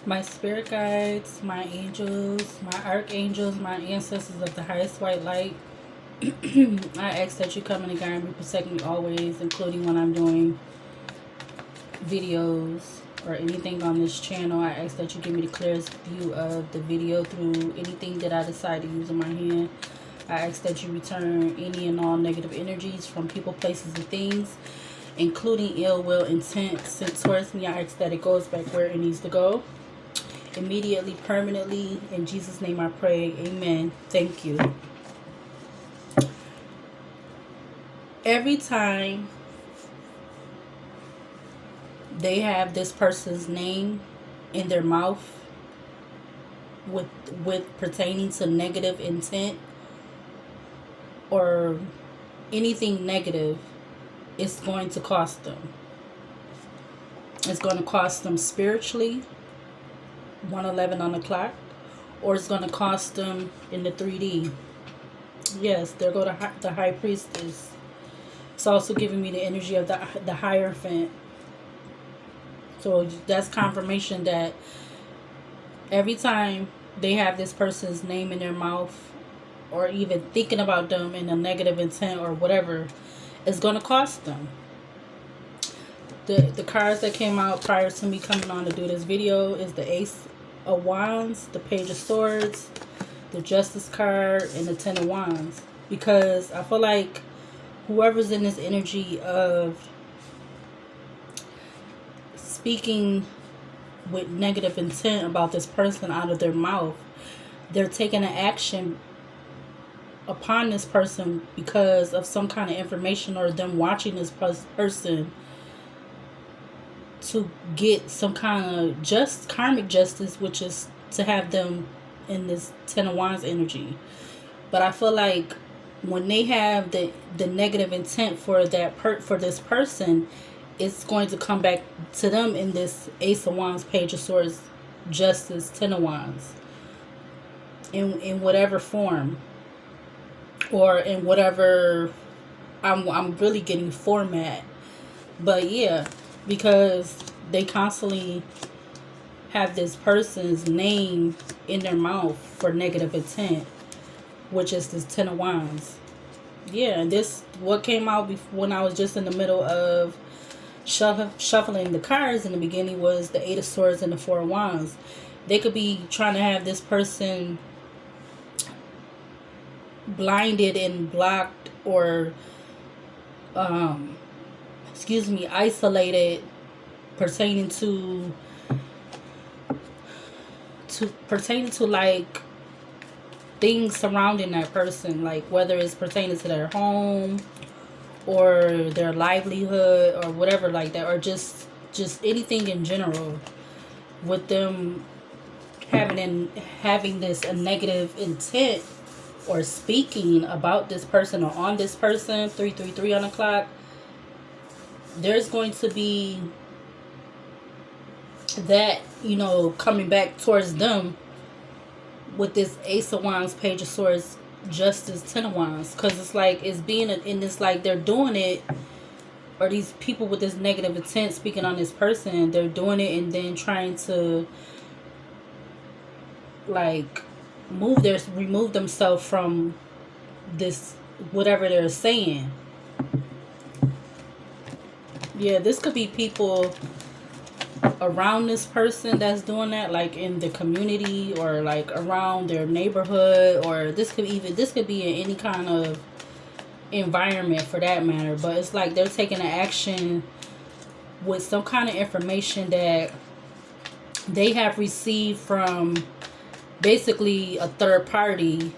My spirit guides, my angels, my archangels, my ancestors of the highest white light, I ask that you come in and guide me, protect me always, including when I'm doing videos or anything on this channel. I ask that you give me the clearest view of the video through anything that I decide to use in my hand. I ask that you return any and all negative energies from people, places, and things, including ill will intent sent towards me. I ask that it goes back where it needs to go. Immediately, permanently. In Jesus' name I pray. Amen. Thank you. Every time they have this person's name in their mouth with pertaining to negative intent or anything negative, it's going to cost them. It's going to cost them spiritually, 111 on the clock, or it's going to cost them in the 3D. Yes, there go the high priestess. It's also giving me the energy of the Hierophant. So that's confirmation that every time they have this person's name in their mouth or even thinking about them in a negative intent or whatever, it's going to cost them. The cards that came out prior to me coming on to do this video is the Ace of Wands, the Page of Swords, the Justice card, and the Ten of Wands. Because I feel like whoever's in this energy of speaking with negative intent about this person out of their mouth, they're taking an action upon this person because of some kind of information or them watching this person to get some kind of karmic justice, which is to have them in this Ten of Wands energy. But I feel like when they have the negative intent for this person, it's going to come back to them in this Ace of Wands, Page of Swords, Justice, Ten of Wands, in whatever form or in whatever I'm really getting format. But yeah, because they constantly have this person's name in their mouth for negative intent, which is this Ten of Wands. Yeah, and this what came out when I was just in the middle of shuffling the cards in the beginning was the Eight of Swords and the Four of Wands. They could be trying to have this person blinded and blocked or isolated pertaining to like things surrounding that person, like whether it's pertaining to their home or their livelihood or whatever like that, or just anything in general, with them having this a negative intent or speaking about this person or on this person. 333 on the clock. There's going to be that, coming back towards them with this Ace of Wands, Page of Swords, Justice, Ten of Wands. Because it's like, it's being in this, like, they're doing it, or these people with this negative intent speaking on this person, they're doing it and then trying to, like, remove themselves from this, whatever they're saying. Yeah, this could be people around this person that's doing that, like in the community or like around their neighborhood, or this could be in any kind of environment for that matter. But it's like they're taking an action with some kind of information that they have received from basically a third party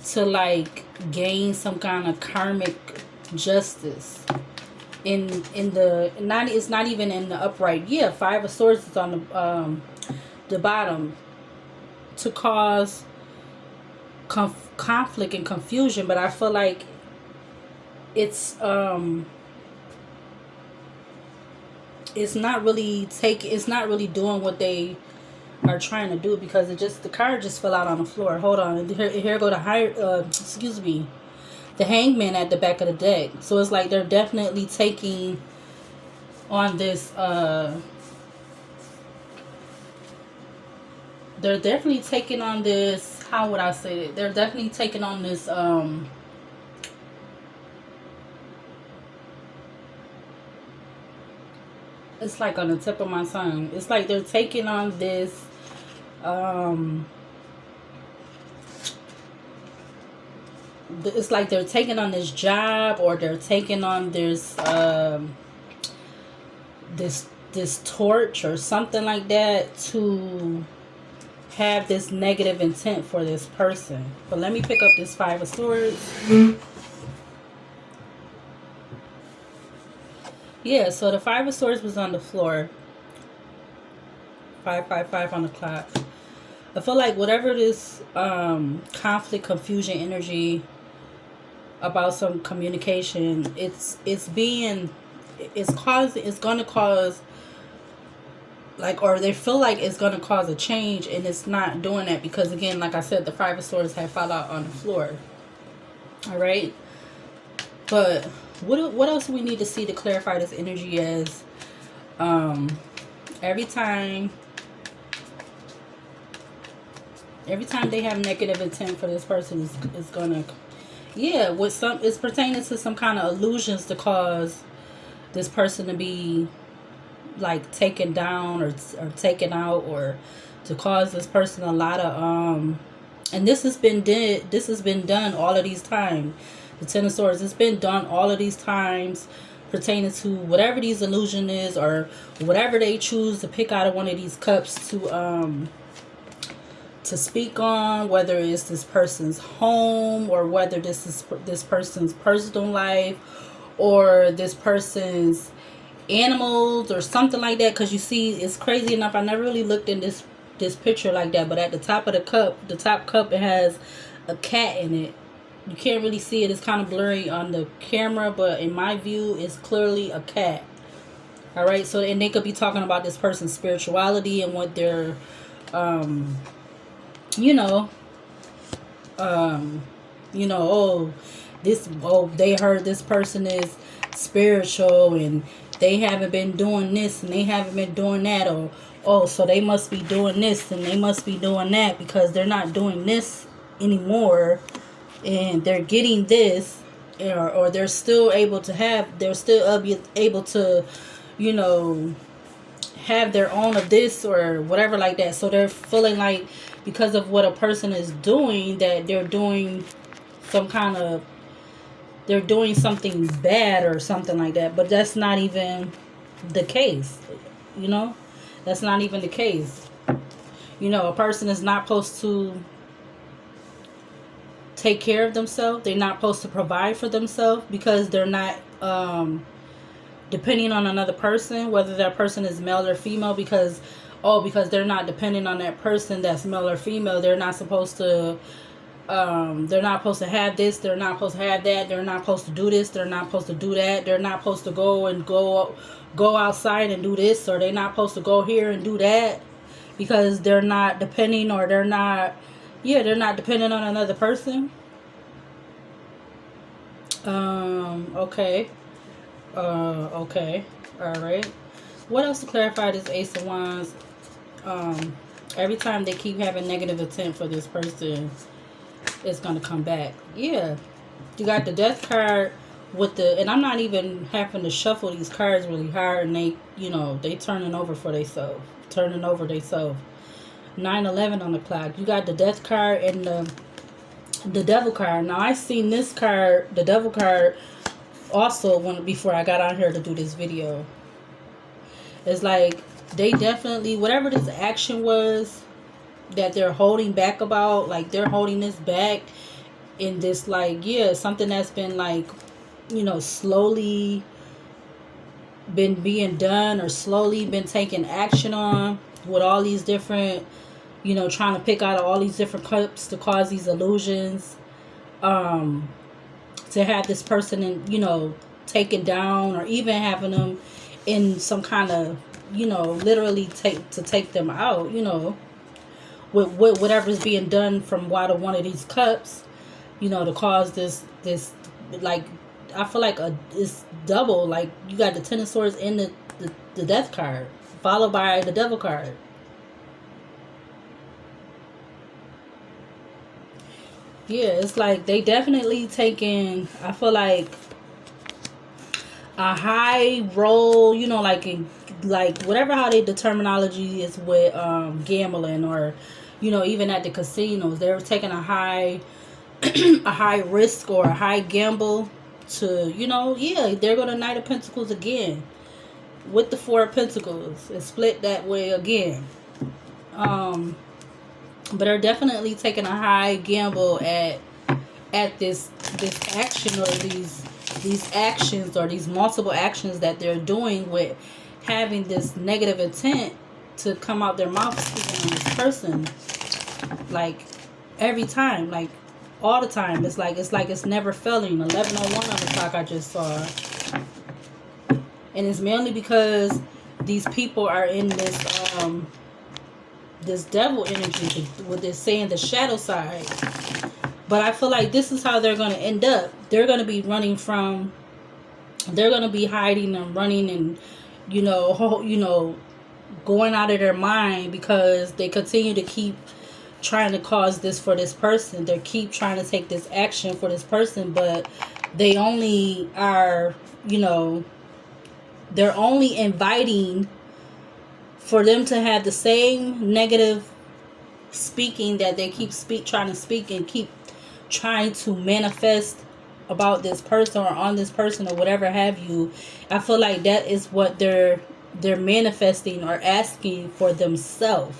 to like gain some kind of karmic justice. It's not even in the upright. Yeah, Five of Swords is on the bottom, to cause conflict and confusion. But I feel like it's not really doing what they are trying to do, because the card just fell out on the floor. Hold on, here go the Hangman at the back of the deck. So it's like they're definitely taking on this they're definitely taking on this, how would I say it? They're definitely taking on this it's like on the tip of my tongue. It's like they're taking on this um it's like they're taking on this job, or they're taking on this torch or something like that to have this negative intent for this person. But let me pick up this Five of Swords. Yeah, so the Five of Swords was on the floor. 555 on the clock. I feel like whatever this conflict, confusion energy about some communication, it's gonna cause, like, or they feel like it's gonna cause a change, and it's not doing that because, again, like I said, the Five of Swords have fall out on the floor. All right, but what else do we need to see to clarify this energy as every time they have negative intent for this person is gonna, yeah, with some, it's pertaining to some kind of illusions to cause this person to be like taken down or taken out, or to cause this person a lot of and this has been done all of these times. The Ten of Swords, it's been done all of these times pertaining to whatever these illusion is, or whatever they choose to pick out of one of these cups to speak on, whether it's this person's home, or whether this is this person's personal life, or this person's animals, or something like that. Because you see, it's crazy enough, I never really looked in this picture like that, but at the top of the cup, the top cup, it has a cat in it. You can't really see it, it's kind of blurry on the camera, but in my view, it's clearly a cat. All right, so, and they could be talking about this person's spirituality and what they're you know, they heard this person is spiritual, and they haven't been doing this and they haven't been doing that, or so they must be doing this and they must be doing that because they're not doing this anymore, and they're getting this, or they're still able to have their own of this or whatever like that. So they're feeling like because of what a person is doing, that they're doing something bad or something like that. But that's not even the case. That's not even the case. A person is not supposed to take care of themselves. They're not supposed to provide for themselves because they're not depending on another person, whether that person is male or female, because they're not depending on that person that's male or female. They're not supposed to have this, they're not supposed to have that, they're not supposed to do this, they're not supposed to do that, they're not supposed to go outside and do this, or they're not supposed to go here and do that, because they're not depending, or they're not dependent on another person. Okay. Okay. All right. What else to clarify this Ace of Wands? Every time they keep having negative intent for this person, it's going to come back. Yeah. You got the Death card and I'm not even having to shuffle these cards really hard, and they turning over for themselves. 9/11 on the clock. You got the Death card and the Devil card. Now, I seen this card, the Devil card, also before I got on here to do this video. It's like they definitely, whatever this action was that they're holding back about, like they're holding this back in this, like, something that's been like, slowly been being done, or slowly been taking action on, with all these different, trying to pick out all these different cups to cause these illusions, to have this person taken down, or even having them in some kind of, literally take them out, with whatever's being done from one of these cups, to cause this like, I feel like it's double. Like, you got the Ten of Swords and the Death card, followed by the Devil card. Yeah, it's like they definitely taking, I feel like, a high role, like whatever how they the terminology is with gambling, or even at the casinos, they're taking a high a high risk or a high gamble to, yeah, they're gonna Knight of Pentacles again with the Four of Pentacles. It's split that way again. um but are definitely taking a high gamble at this action, or these actions, or these multiple actions that they're doing, with having this negative intent to come out their mouth speaking on this person, like every time, like all the time. It's never failing. 11:01 on the clock I just saw. And it's mainly because these people are in this devil energy, what they're saying, the shadow side. But I feel like this is how they're going to end up. They're going to be they're going to be hiding and running, and going out of their mind, because they continue to keep trying to cause this for this person. They keep trying to take this action for this person, but they only are, they're only inviting for them to have the same negative speaking that they keep trying to speak, and keep trying to manifest about this person or on this person or whatever have you. I feel like that is what they're manifesting or asking for themselves.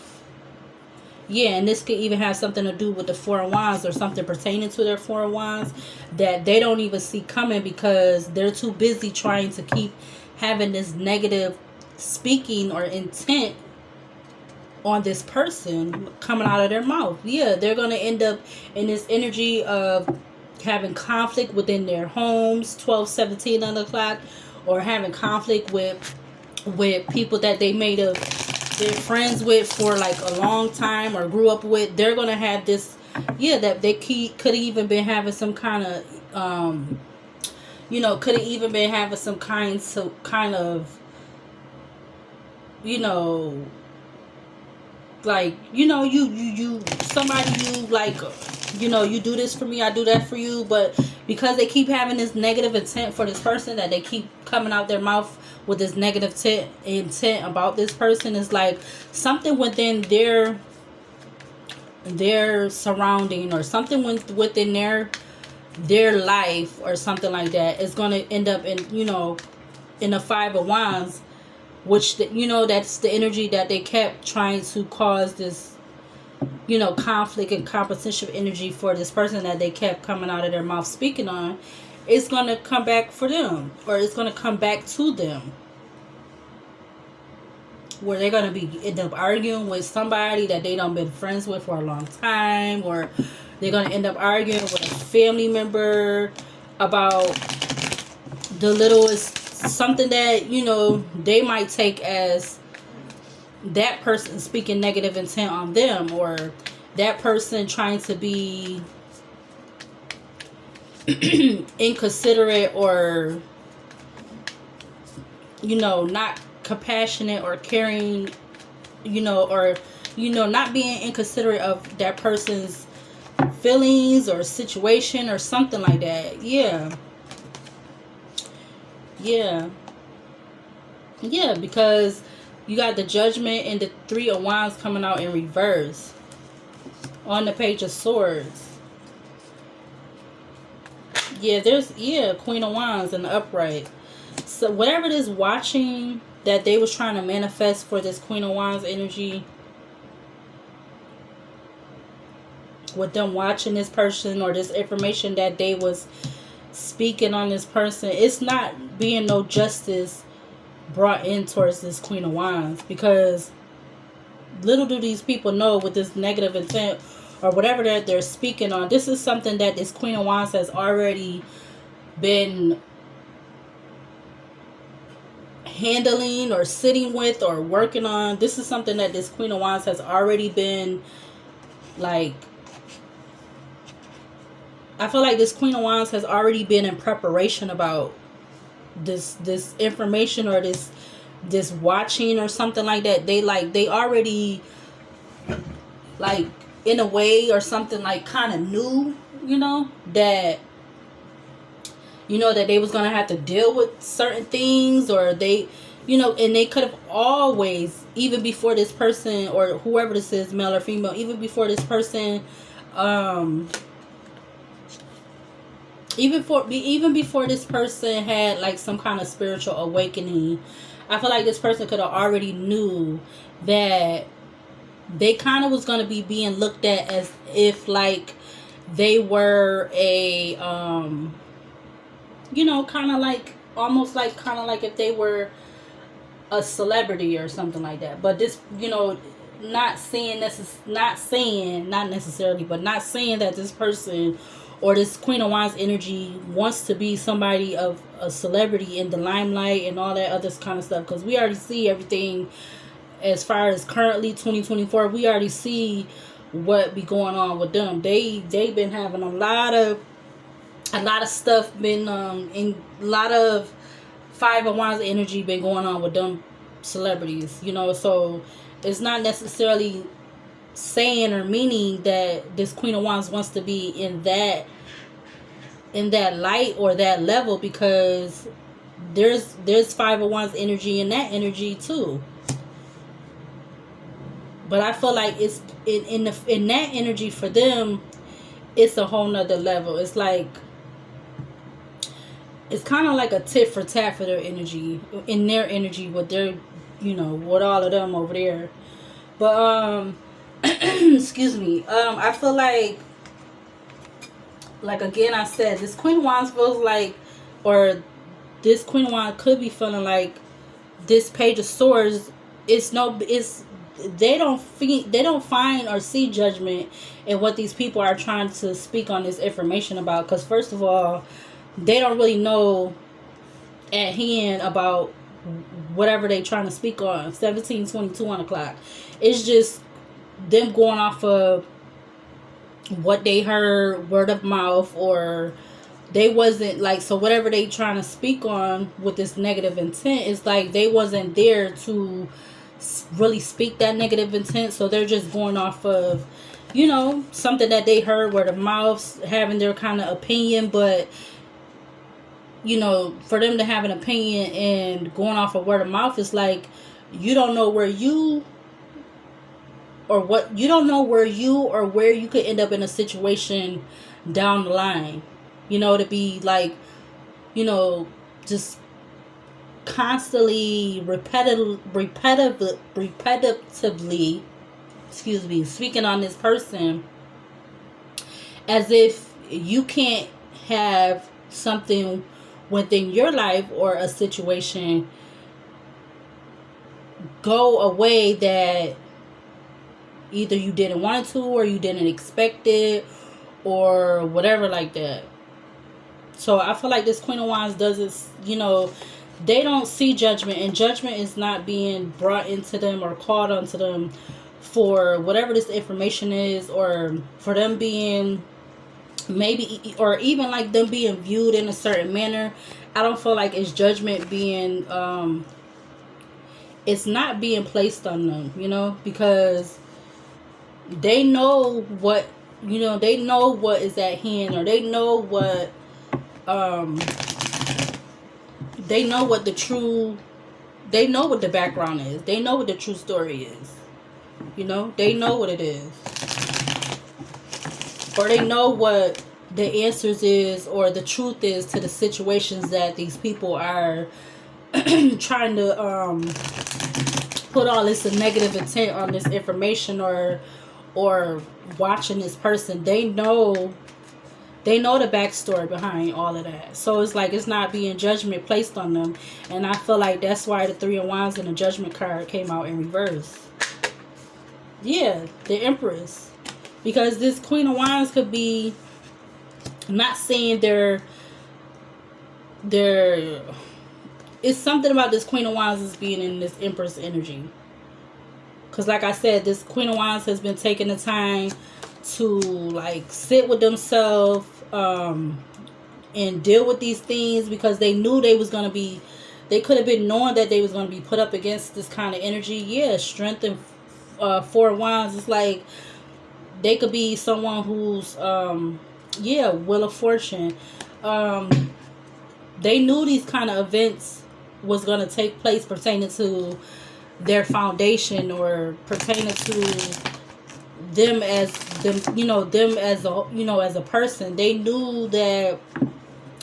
Yeah, and this could even have something to do with the Four of Wands, or something pertaining to their Four of Wands that they don't even see coming, because they're too busy trying to keep having this negative speaking or intent on this person coming out of their mouth. Yeah, they're going to end up in this energy of having conflict within their homes, 12:17 on the clock, or having conflict with people that they made they're friends with for like a long time, or grew up with. They're going to have this, yeah, that they could even been having some kind of could have even been having some kind of like, you somebody, you like, you do this for me, I do that for you. But because they keep having this negative intent for this person, that they keep coming out their mouth with this negative intent about this person, is like something within their surrounding, or something within their life, or something like that, is going to end up in a Five of Wands, which that's the energy that they kept trying to cause this conflict and competition energy for this person that they kept coming out of their mouth speaking on. It's going to come back for them, or it's going to come back to them, where they're going to end up arguing with somebody that they done been friends with for a long time, or they're going to end up arguing with a family member about the littlest something that they might take as that person speaking negative intent on them, or that person trying to be inconsiderate, or not compassionate or caring, or not being inconsiderate of that person's feelings or situation, or something like that. Yeah, because you got the Judgment and the Three of Wands coming out in reverse on the Page of Swords. Yeah, there's Queen of Wands in the upright. So whatever it is watching that they was trying to manifest for this Queen of Wands energy, with them watching this person, or this information that they was speaking on this person, it's not being no justice brought in towards this Queen of Wands, because little do these people know, with this negative intent or whatever that they're speaking on, this is something that this Queen of Wands has already been handling, or sitting with, or working on. This is something that this Queen of Wands has already been, like, I feel like this Queen of Wands has already been in preparation about this information, or this watching, or something like that. They already, like, in a way, or something, like, kind of knew that that they was gonna have to deal with certain things, or they, and they could have always, even before this person, or whoever this is, male or female, even before this person, um even before this person had like some kind of spiritual awakening, I feel like this person could have already knew that they kind of was going to be being looked at as if like they were a kind of like, almost like, kind of like if they were a celebrity or something like that. But this, not necessarily, but not saying that this person or this Queen of Wands energy wants to be somebody of a celebrity in the limelight and all that other kind of stuff, because we already see everything as far as currently 2024. We already see what be going on with them. They've been having a lot of stuff, been in a lot of Five of Wands energy been going on with them celebrities, so it's not necessarily saying or meaning that this Queen of Wands wants to be in that light or that level, because there's Five of Wands energy in that energy too. But I feel like it's in that energy for them, it's a whole nother level. It's like, it's kind of like a tit for tat for their energy, in their energy with their, with all of them over there. But excuse me. I feel like again, I said this Queen of Wands feels like, or this Queen of Wands could be feeling like this Page of Swords. They don't find or see judgment in what these people are trying to speak on this information about. Because first of all, they don't really know at hand about whatever they trying to speak on. 1722 on the clock. It's just them going off of what they heard, word of mouth, or they wasn't like, so whatever they trying to speak on with this negative intent, is like they wasn't there to really speak that negative intent. So they're just going off of something that they heard, word of mouth, having their kind of opinion. But for them to have an opinion and going off of word of mouth, is like you don't know where you or where you could end up in a situation down the line, to be like, just constantly repetitively, speaking on this person as if you can't have something within your life or a situation go away that either you didn't want it to, or you didn't expect it, or whatever like that. So I feel like this Queen of Wands doesn't, they don't see judgment, and judgment is not being brought into them or called onto them for whatever this information is, or for them being maybe, or even like them being viewed in a certain manner. I don't feel like it's judgment being it's not being placed on them, because they know what they know what is at hand, or they know what they know what the background is. They know what the true story is. They know what it is. Or they know what the answers is, or the truth is to the situations that these people are trying to put all this negative intent on this information, or watching this person. They know the backstory behind all of that. So it's like it's not being judgment placed on them. And I feel like that's why the Three of Wands and the Judgment card came out in reverse. Yeah, the Empress. Because this Queen of Wands could be, not saying they're it's something about this Queen of Wands is being in this Empress energy. Because like I said, this Queen of Wands has been taking the time to like sit with themselves and deal with these things, because they knew they could have been knowing that they was going to be put up against this kind of energy. Yeah, Strength and Four of Wands. It's like they could be someone who's Yeah, Wheel of Fortune. Um, they knew these kind of events was going to take place pertaining to their foundation or pertaining to them as them, them as a, as a person. They knew that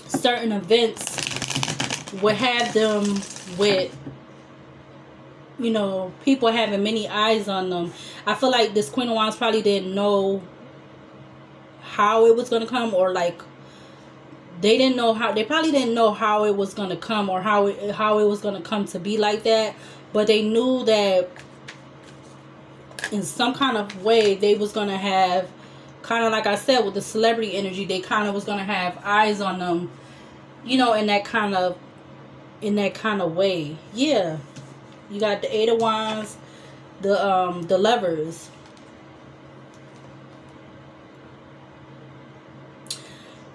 certain events would have them with, people having many eyes on them. I feel like this Queen of Wands probably didn't know how it was going to come, or like they probably didn't know how it was going to come, or how it was going to come to be like that. But they knew that in some kind of way they was going to have, kind of like I said with the celebrity energy, they kind of was going to have eyes on them, in that kind of way. Yeah, you got the Eight of Wands, the Lovers.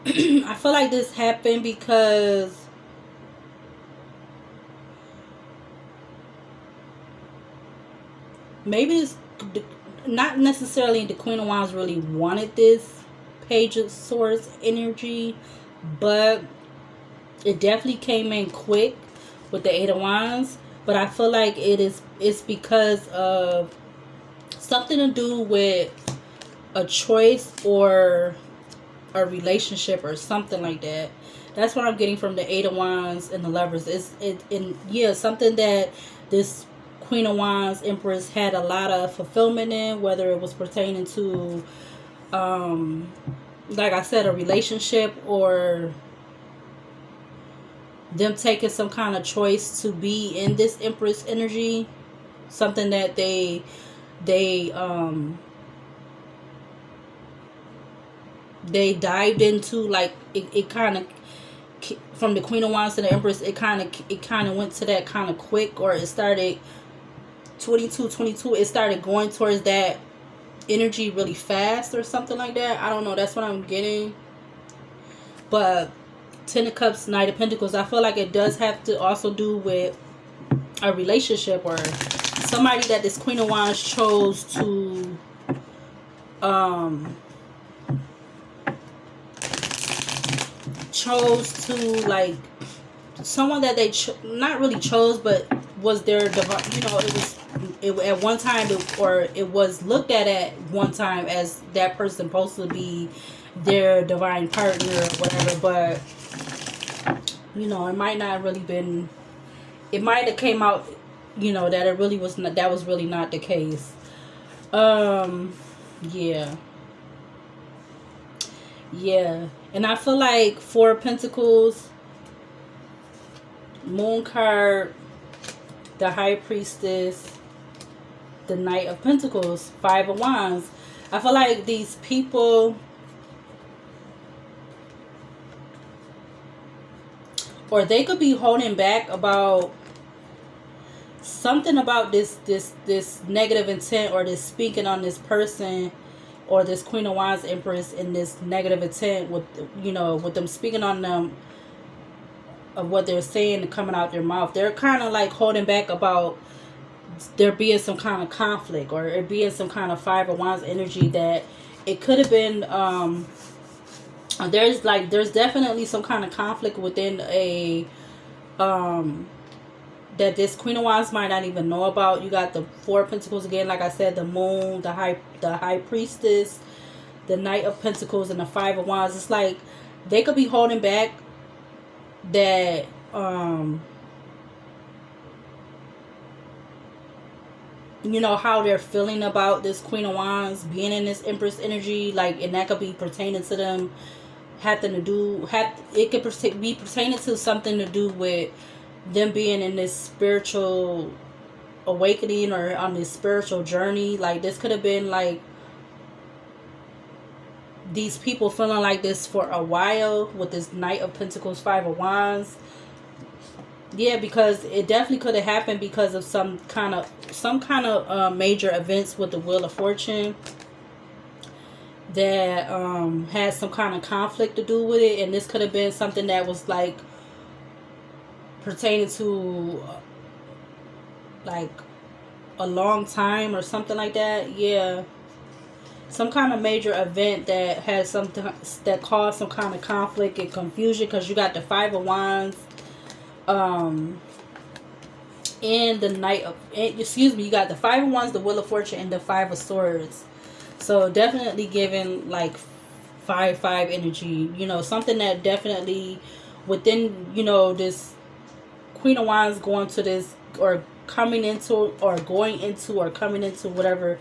I feel like this happened because maybe it's not necessarily the Queen of Wands really wanted this Page of Swords energy, but it definitely came in quick with the Eight of Wands. But I feel like it's because of something to do with a choice or a relationship or something like that. That's what I'm getting from the Eight of Wands and the Lovers. Yeah, something that this Queen of Wands Empress had a lot of fulfillment in, whether it was pertaining to, like I said, a relationship, or them taking some kind of choice to be in this Empress energy. Something that they dived into, like it kind of, from the Queen of Wands to the Empress, it kind of went to that kind of quick, or it started 22, it started going towards that energy really fast or something like that. I don't know, that's what I'm getting. But Ten of Cups, Knight of Pentacles, I feel like it does have to also do with a relationship, or somebody that this Queen of Wands chose to like, someone that they not really chose, but was their divine. At one time, or it was looked at one time as that person supposed to be their divine partner or whatever. But it might not really been. It might have came out, that it really was not. That was really not the case. Yeah. Yeah. And I feel like Four of Pentacles, Moon card, the High Priestess, the Knight of Pentacles, Five of Wands. I feel like these people, or they could be holding back about something about this negative intent, or this speaking on this person, or this Queen of Wands Empress, in this negative intent with, with them speaking on them, of what they're saying and coming out their mouth. They're kind of like holding back about there being some kind of conflict, or it being some kind of Five of Wands energy, that it could have been, there's definitely some kind of conflict within a, that this Queen of Wands might not even know about. You got the Four of Pentacles again, like I said, the Moon, the High Priestess, the Knight of Pentacles, and the Five of Wands. It's like they could be holding back that, how they're feeling about this Queen of Wands being in this Empress energy, like, and that could be pertaining to them it could be pertaining to something to do with them being in this spiritual awakening, or on this spiritual journey. Like, this could have been like these people feeling like this for a while with this Knight of Pentacles, Five of Wands. Yeah, because it definitely could have happened because of some kind of major events with the Wheel of Fortune that had some kind of conflict to do with it. And this could have been something that was like pertaining to like a long time or something like that. Yeah. some kind of major event that has something that caused some kind of conflict and confusion, because you got the Five of Wands, um and the Knight of, excuse me, you got the Five of Wands, the Wheel of Fortune, and the Five of Swords. So definitely giving like 5-5 energy, you know, something that definitely within, you know, this Queen of Wands going to this, or coming into, or going into, or coming into whatever,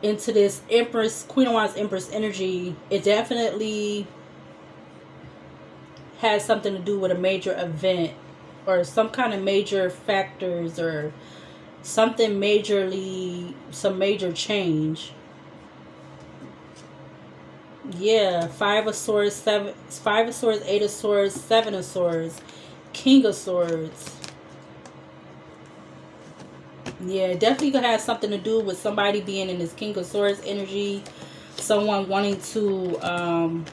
into this Empress, Queen of Wands, Empress energy. It definitely has something to do with a major event, or some kind of major factors, or something majorly, some major change. Yeah, Five of Swords, Five of Swords, Eight of Swords, Seven of Swords, King of Swords. Yeah, definitely could have something to do with somebody being in this King of Swords energy. Someone wanting to,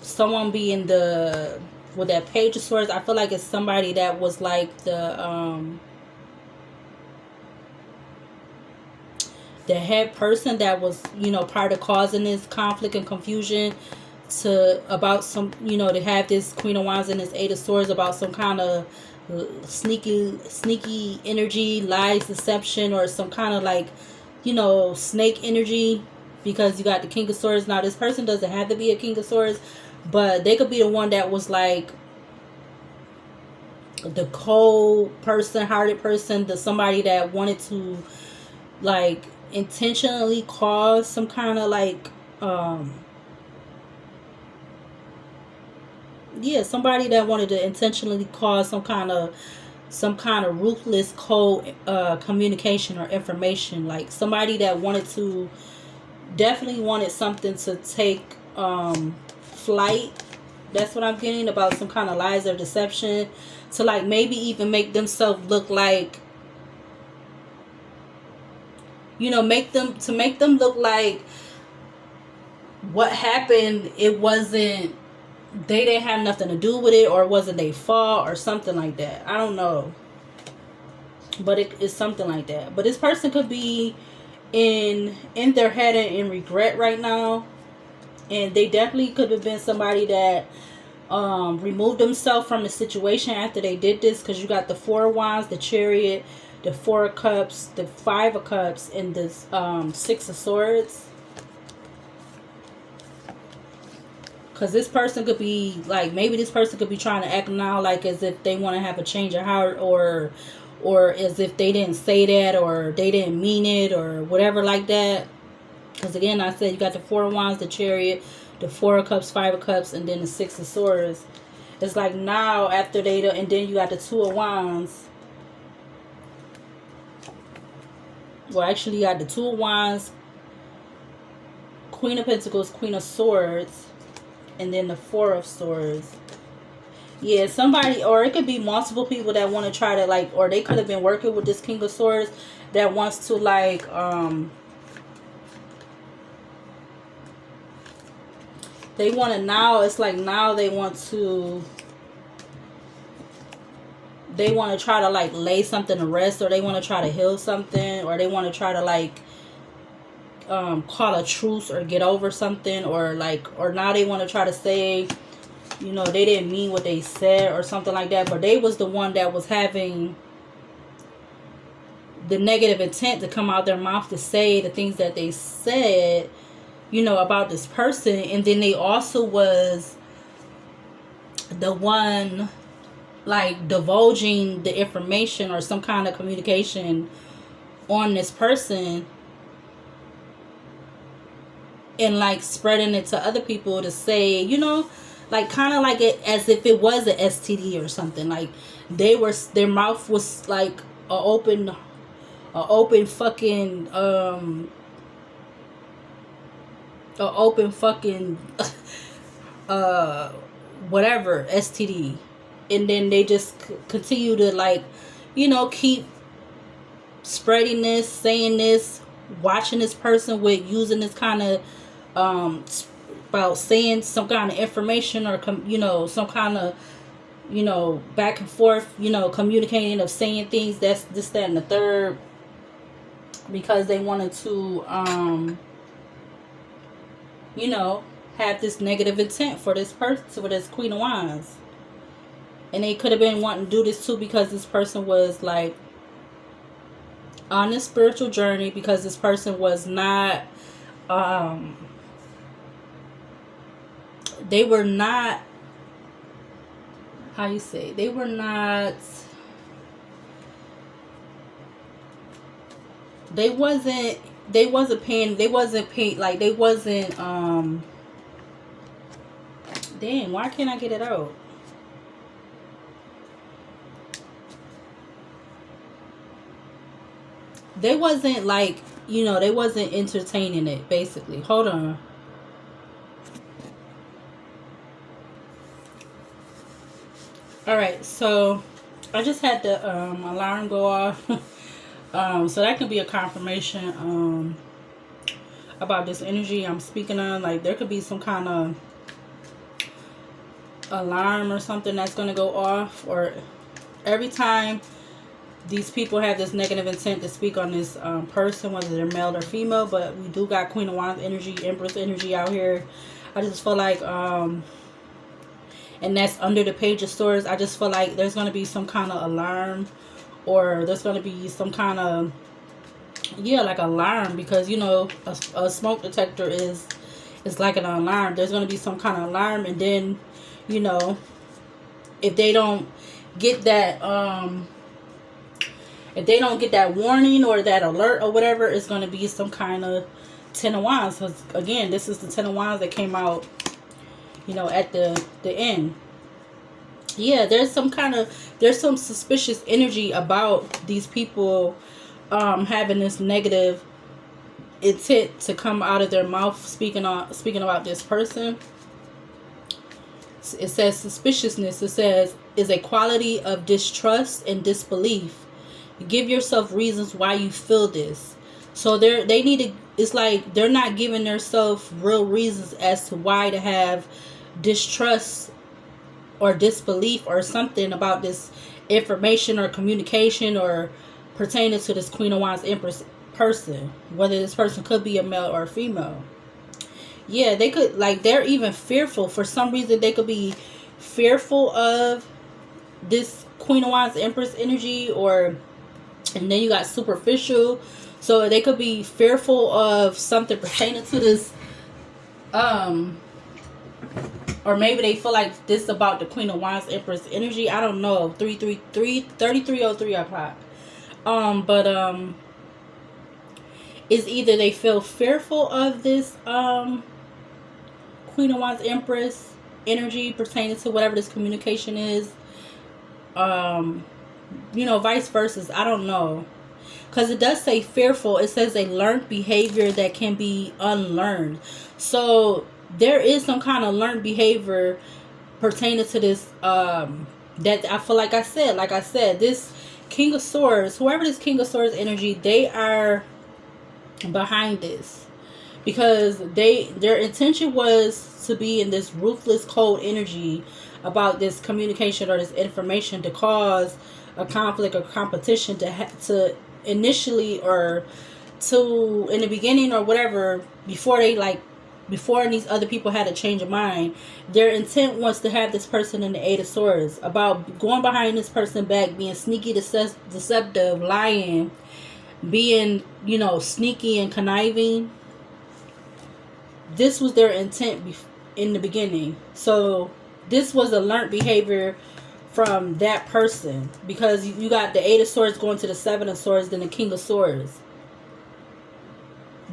someone being the, with that Page of Swords. I feel like it's somebody that was like the head person that was, you know, part of causing this conflict and confusion, to about some, you know, to have this Queen of Wands and this Eight of Swords about some kind of sneaky energy, lies, deception, or some kind of like, you know, snake energy, because you got the King of Swords. Now this person doesn't have to be a King of Swords, but they could be the one that was like the cold person, hearted person, the somebody that wanted to like intentionally cause some kind of like yeah, somebody that wanted to intentionally cause some kind of ruthless cold communication or information, like somebody that wanted to, definitely wanted something to take flight. That's what I'm getting about, some kind of lies or deception, to like maybe even make themselves look like, you know, make them look like what happened, it wasn't, they didn't have nothing to do with it, or it wasn't their fault, or something like that. I don't know, but it's something like that. But this person could be in their head and in regret right now, and they definitely could have been somebody that removed themselves from the situation after they did this, because you got the Four of Wands, the Chariot, the Four of Cups, the Five of Cups, and the Six of Swords. Because this person could be like, maybe this person could be trying to act now like as if they want to have a change of heart, or as if they didn't say that, or they didn't mean it, or whatever like that. Because again, I said you got the Four of Wands, the Chariot, the Four of Cups, Five of Cups, and then the Six of Swords. It's like now after they, and then you got the Two of Wands. Well, actually you got the Two of Wands, Queen of Pentacles, Queen of Swords, and then the Four of Swords. Yeah, somebody, or it could be multiple people that want to try to like, or they could have been working with this King of Swords that wants to like they want to, now it's like now they want to try to like lay something to rest, or they want to try to heal something, or they want to try to like call a truce or get over something, or like, or now they want to try to say, you know, they didn't mean what they said, or something like that, but they was the one that was having the negative intent to come out their mouth to say the things that they said, you know, about this person. And then they also was the one like divulging the information or some kind of communication on this person, and like spreading it to other people to say, you know, like kind of like it as if it was an STD or something. Like their mouth was like a open fucking whatever STD, and then they just continue to like, you know, keep spreading this, saying this, watching this person with using this kind of about saying some kind of information, or you know, some kind of, you know, back and forth, you know, communicating of saying things, that's this, that, and the third, because they wanted to you know, have this negative intent for this person, for this Queen of Wands. And they could have been wanting to do this too because this person was like on this spiritual journey, because this person was not, um, they were not, how you say, they were not, they wasn't, like they wasn't, dang, why can't I get it out? They wasn't like, they wasn't entertaining it, basically. Hold on. All right, so I just had the alarm go off. So that could be a confirmation about this energy I'm speaking on. Like there could be some kind of alarm or something that's going to go off, or every time these people have this negative intent to speak on this person, whether they're male or female. But we do got Queen of Wands energy, Empress energy out here. I just feel like and that's under the Page of Swords. I just feel like there's going to be some kind of alarm, or there's going to be some kind of, yeah, like alarm, because a smoke detector is like an alarm. There's going to be some kind of alarm, and then if they don't get that warning or that alert or whatever, it's going to be some kind of Ten of Wands. Because again, this is the Ten of Wands that came out at the end. Yeah, there's some suspicious energy about these people having this negative intent to come out of their mouth, speaking about this person. It says suspiciousness. It says is a quality of distrust and disbelief. Give yourself reasons why you feel this. So they need to. It's like they're not giving themselves real reasons as to why to have distrust or disbelief or something about this information or communication or pertaining to this Queen of Wands Empress person, whether this person could be a male or a female. Yeah, they could, like, they're even fearful for some reason. They could be fearful of this Queen of Wands Empress energy, and then you got superficial, so they could be fearful of something pertaining to this or maybe they feel like this about the Queen of Wands Empress energy. I don't know. 3303 o'clock. But it's either they feel fearful of this Queen of Wands Empress energy pertaining to whatever this communication is. Vice versa. I don't know. Because it does say fearful. It says a learned behavior that can be unlearned. So there is some kind of learned behavior pertaining to this that I feel like I said, this King of Swords, whoever this King of Swords energy, they are behind this, because their intention was to be in this ruthless, cold energy about this communication or this information to cause a conflict or competition to initially, or to in the beginning or whatever, before these other people had a change of mind. Their intent was to have this person in the Eight of Swords, about going behind this person back, being sneaky, deceptive, lying, being, sneaky and conniving. This was their intent in the beginning. So this was a learned behavior from that person, because you got the Eight of Swords going to the Seven of Swords, then the King of Swords.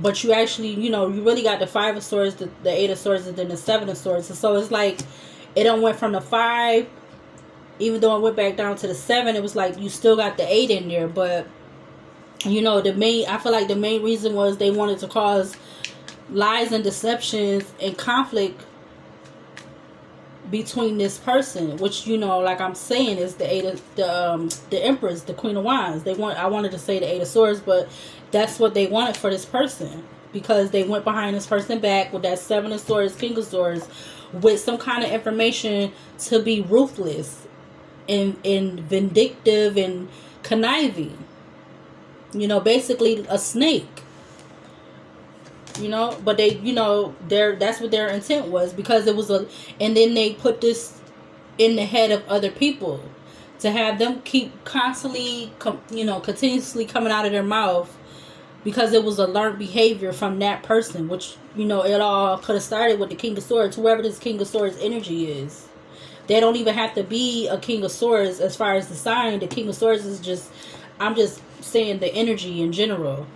But you actually, you really got the Five of Swords, the Eight of Swords, and then the Seven of Swords. So it's like, it done went from the 5, even though it went back down to the 7, it was like you still got the 8 in there. But, I feel like the main reason was they wanted to cause lies and deceptions and conflict between this person, which, like I'm saying, is the Empress, the Queen of Wands. I wanted to say the Eight of Swords, but that's what they wanted for this person, because they went behind this person back with that Seven of Swords, King of Swords, with some kind of information to be ruthless and vindictive and conniving. Basically a snake. you know. But they, you know, that's what their intent was, because it was a, and then they put this in the head of other people to have them keep constantly, you know, continuously coming out of their mouth, because it was a learned behavior from that person, which, you know, it all could have started with the King of Swords, whoever this King of Swords energy is. They don't even have to be a King of Swords as far as the sign. The King of Swords is just, I'm just saying the energy in general.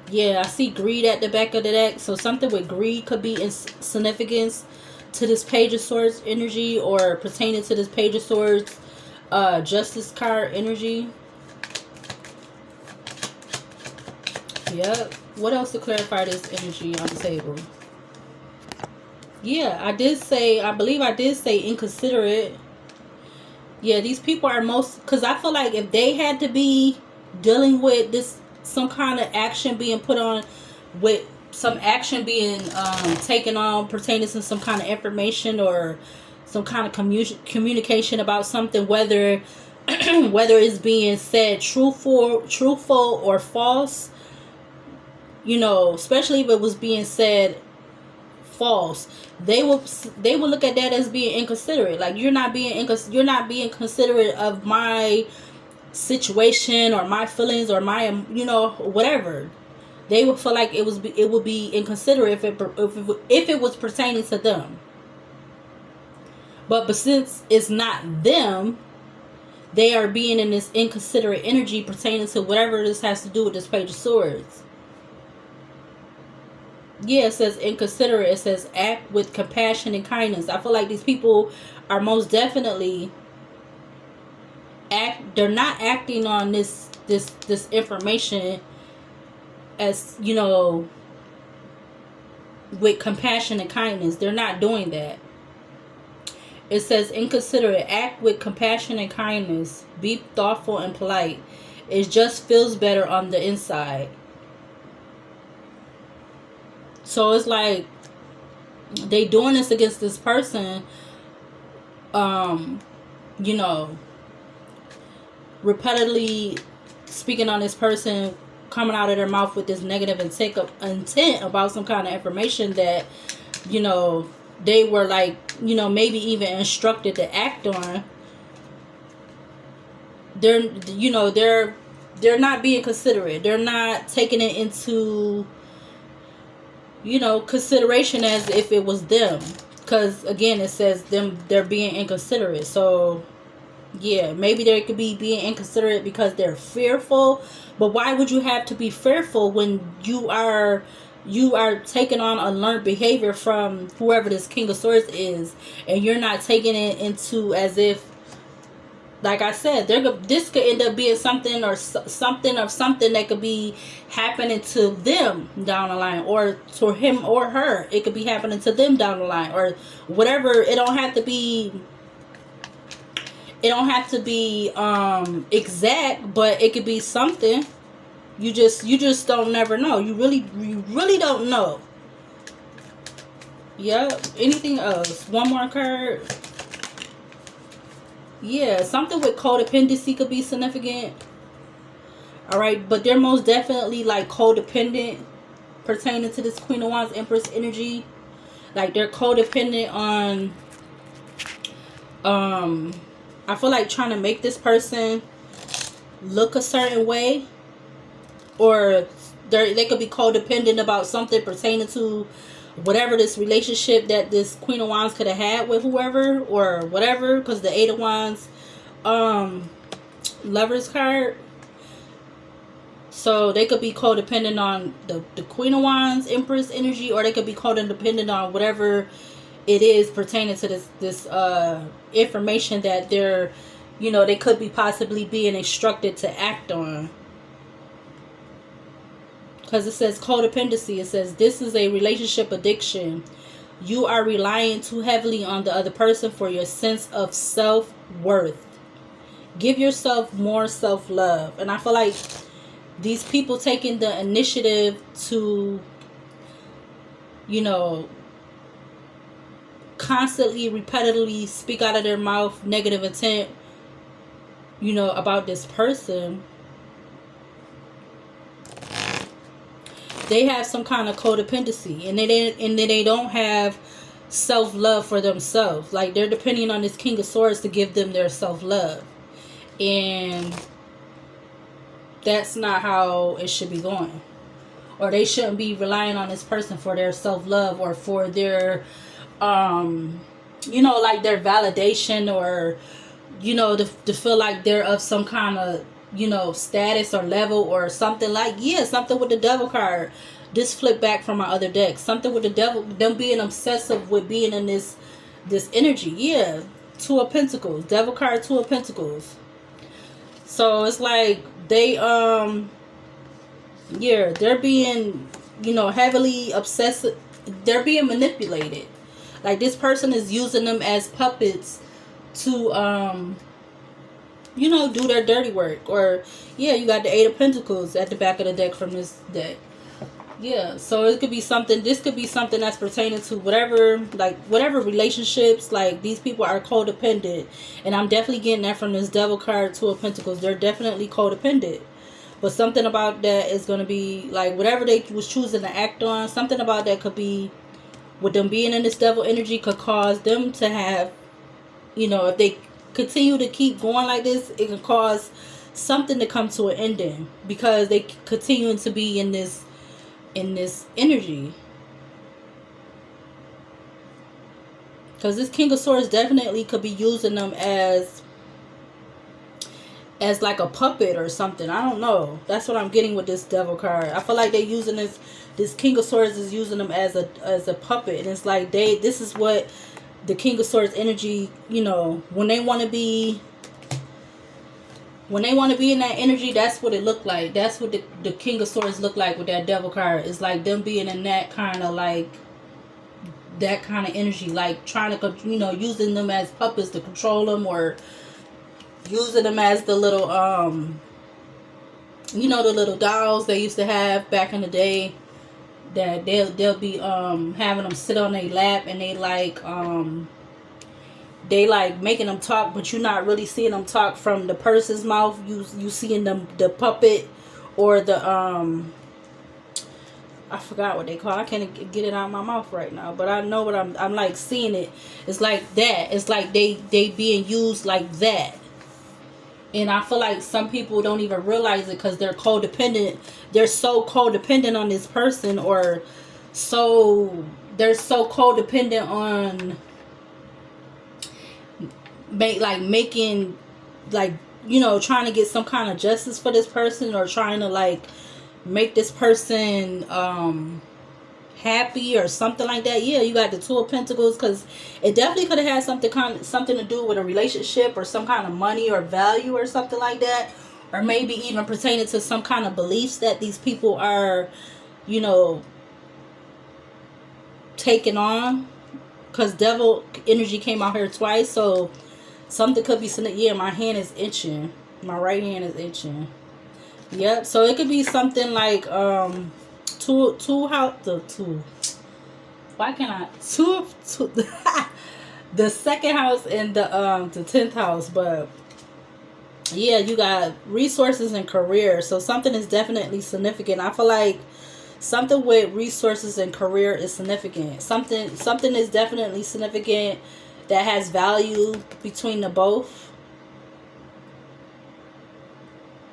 Yeah, I see greed at the back of the deck. So something with greed could be in significance to this Page of Swords energy, or pertaining to this Page of Swords Justice card energy. Yep. What else to clarify this energy on the table? Yeah, I believe I did say inconsiderate. Yeah, these people are most, because I feel like if they had to be dealing with this, some kind of action being put on, with some action being taken on pertaining to some kind of information or some kind of communication about something, whether whether it's being said truthful or false, you know, especially if it was being said false, they will look at that as being inconsiderate. Like, you're not being considerate of my situation or my feelings or my, you know, whatever. They would feel like it would be inconsiderate if it was pertaining to them. But since it's not them, they are being in this inconsiderate energy pertaining to whatever this has to do with this Page of Swords. Yeah, it says inconsiderate. It says act with compassion and kindness. I feel like these people are most definitely they're not acting on this information, as, you know, with compassion and kindness. They're not doing that. It says inconsiderate, act with compassion and kindness, be thoughtful and polite. It just feels better on the inside. So it's like they doing this against this person, you know, repetitively speaking on this person, coming out of their mouth with this negative intent about some kind of information that, you know, they were like, you know, maybe even instructed to act on. They're, you know, they're not being considerate. They're not taking it into, you know, consideration as if it was them, because again it says they're being inconsiderate. So yeah, maybe they could be being inconsiderate because they're fearful. But why would you have to be fearful when you are taking on a learned behavior from whoever this King of Swords is, and you're not taking it into as if, like I said, this could end up being something that could be happening to them down the line, or to him or her. It could be happening to them down the line, or whatever. It don't have to be exact, but it could be something. You just don't never know. You really don't know. Yep. Anything else? One more card. Yeah, something with codependency could be significant. All right, but they're most definitely like codependent pertaining to this Queen of Wands Empress energy. Like, they're codependent on I feel like trying to make this person look a certain way, or they could be codependent about something pertaining to whatever this relationship that this Queen of Wands could have had with whoever or whatever, because the Eight of Wands Lovers card. So they could be codependent on the Queen of Wands Empress energy, or they could be codependent on whatever it is pertaining to this information that they're, you know, they could be possibly being instructed to act on. Because it says codependency. It says this is a relationship addiction. You are relying too heavily on the other person for your sense of self-worth. Give yourself more self-love. And I feel like these people taking the initiative to, you know, constantly, repetitively speak out of their mouth negative intent, you know, about this person. they have some kind of codependency, and they don't have self-love for themselves. Like, they're depending on this King of Swords to give them their self-love, and that's not how it should be going. Or they shouldn't be relying on this person for their self-love, or for their like their validation, or to feel like they're of some kind of status or level or something. Like, yeah, something with the devil card. This flip back from my other deck. Something with the devil, them being obsessive with being in this energy. Yeah, Two of Pentacles, devil card, Two of Pentacles. So it's like they yeah, they're being heavily obsessive. They're being manipulated. Like, this person is using them as puppets to do their dirty work. Or yeah, you got the Eight of Pentacles at the back of the deck from this deck. Yeah, so it could be something. This could be something that's pertaining to whatever relationships. Like, these people are codependent, and I'm definitely getting that from this devil card, Two of Pentacles. They're definitely codependent, but something about that is going to be like whatever they was choosing to act on. Something about that could be, with them being in this devil energy, could cause them to have, if they continue to keep going like this, it can cause something to come to an ending, because they continuing to be in this energy. Because this King of Swords definitely could be using them as like a puppet or something. I don't know. That's what I'm getting with this devil card. I feel like they're using this King of Swords is using them as a puppet. And it's like this is what the King of Swords energy, when they want to be in that energy, that's what it looked like. That's what the King of Swords look like with that devil card. It's like them being in that kind of energy, like trying to, using them as puppets to control them, or using them as the little, the little dolls they used to have back in the day, that they'll be having them sit on their lap, and they making them talk, but you're not really seeing them talk from the person's mouth. You seeing them, the puppet, or the I forgot what they call it. I can't get it out of my mouth right now, but I know what I'm like seeing it. It's like that. It's like they being used like that. And I feel like some people don't even realize it, because they're codependent. They're so codependent on this person, or they're so codependent on making trying to get some kind of justice for this person, or trying to make this person happy or something like that. Yeah, you got the Two of Pentacles, because it definitely could have had something to do with a relationship, or some kind of money or value or something like that, or maybe even pertaining to some kind of beliefs that these people are taking on, because devil energy came out here twice. So something could be, yeah, my hand is itching. My right hand is itching. Yep. So it could be something like why can't I two the second house and the 10th house. But yeah, you got resources and career. So something is definitely significant. I feel like something with resources and career is significant. Something is definitely significant that has value between the both.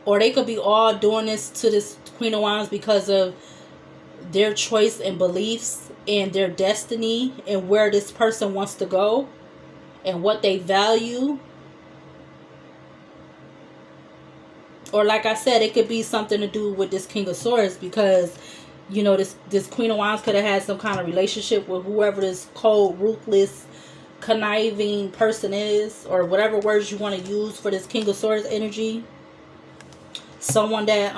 Or they could be all doing this to this Queen of Wands because of their choice and beliefs and their destiny, and where this person wants to go and what they value. Or like I said, it could be something to do with this King of Swords, because this Queen of Wands could have had some kind of relationship with whoever this cold, ruthless, conniving person is, or whatever words you want to use for this King of Swords energy. Someone that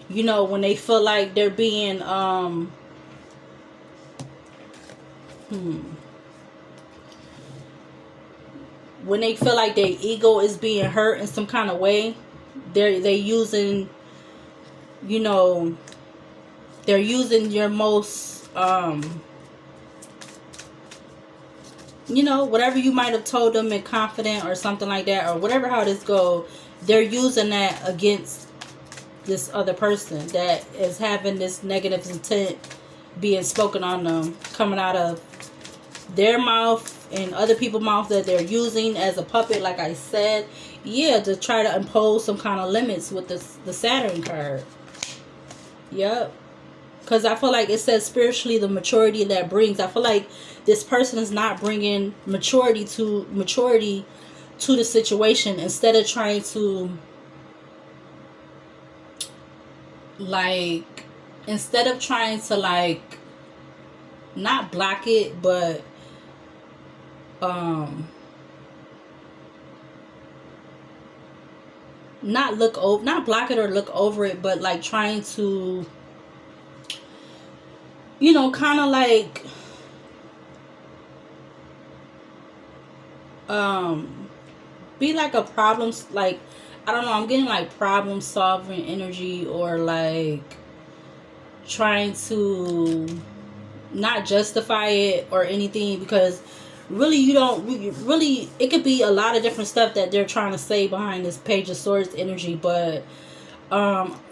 when they feel like they're being when they feel like their ego is being hurt in some kind of way, they're using they're using your most whatever you might have told them in confident or something like that, or whatever how this goes, they're using that against this other person that is having this negative intent being spoken on them, coming out of their mouth and other people's mouth that they're using as a puppet, like I said. Yeah, to try to impose some kind of limits with the Saturn card. Yep. Because I feel like it says spiritually the maturity that brings. I feel like this person is not bringing maturity to the situation. Instead of trying to, like, not block it, but not block it or look over it, but like trying to, kind of like be like a problem, like, I don't know, I'm getting like problem solving energy, or like trying to not justify it or anything, because really it could be a lot of different stuff that they're trying to say behind this Page of Swords energy. But